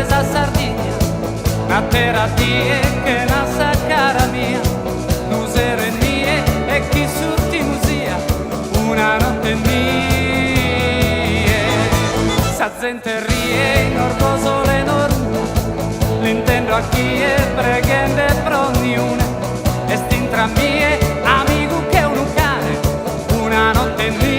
sa Sardegna, una terra die che nasa cara mia, l'usere mie e chi surti musia, una notte mia. Sa gente rie, norboso le norme, l'intendo a chi è preghende pro ognuno, e stintra mie, amico che un cane, una notte mia.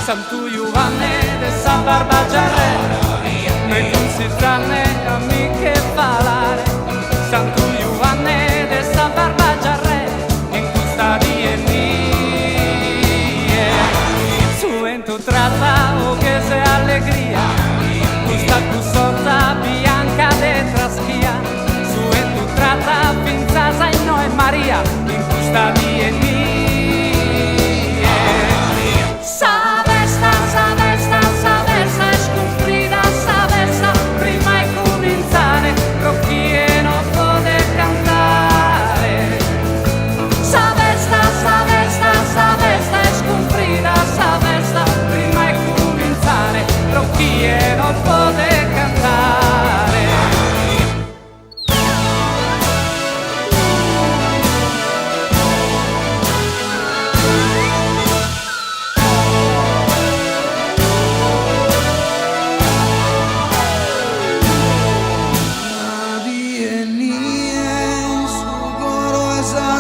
Santu Giovanni de San Barbagiarre, me considerane amiche parlare. Santu Giovanni de San Barbagiarre, in custodia mia. Su en tu tratta o che se allegria, questa cusota bianca de traschia. Su en tu tratta pinzasa in noi Maria, in custodia mia.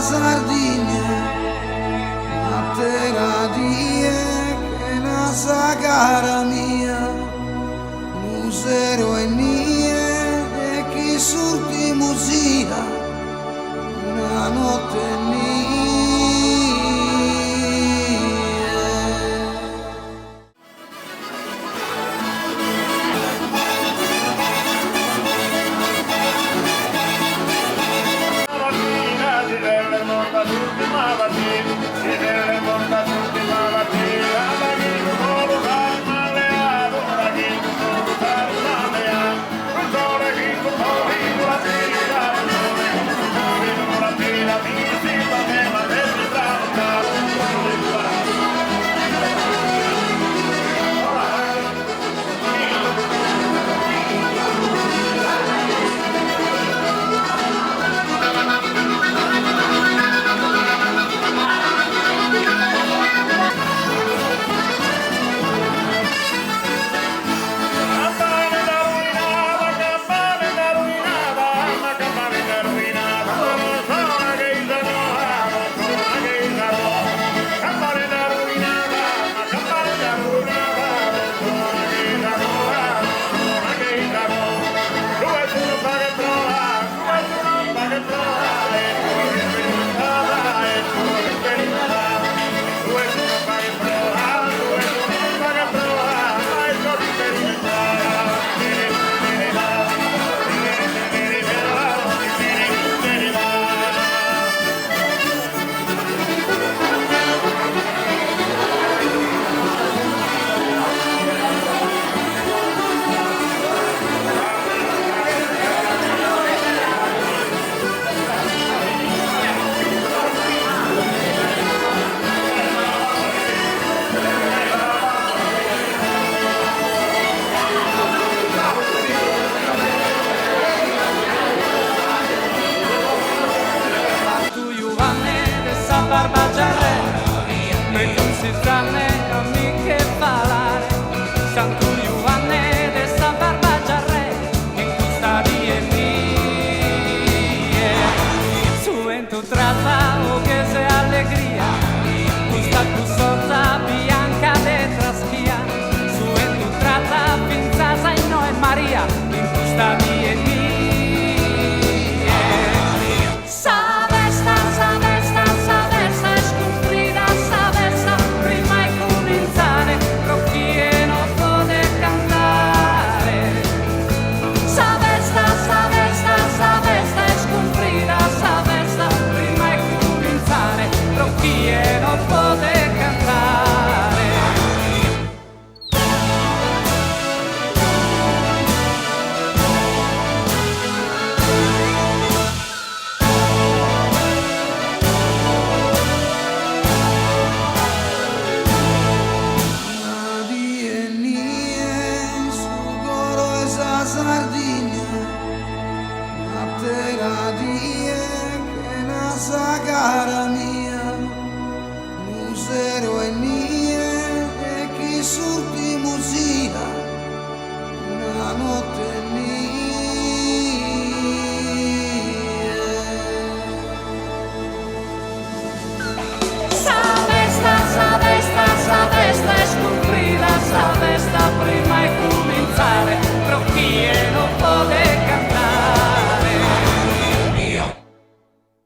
Sardegna, a terra die che nasa cara mia, l'usero è mia e chi surti musia, una notte mia. Barbagiarre, me considerane amiche parlare. Santu Giovanni de San Barbagiarre, in custodia mia. Su en tu tratta o che se allegria, questa cusota bianca de traschia. Su en tu tratta pinzasa in noi Maria, in custodia mia. Sa vesta, casa cara mia, musero e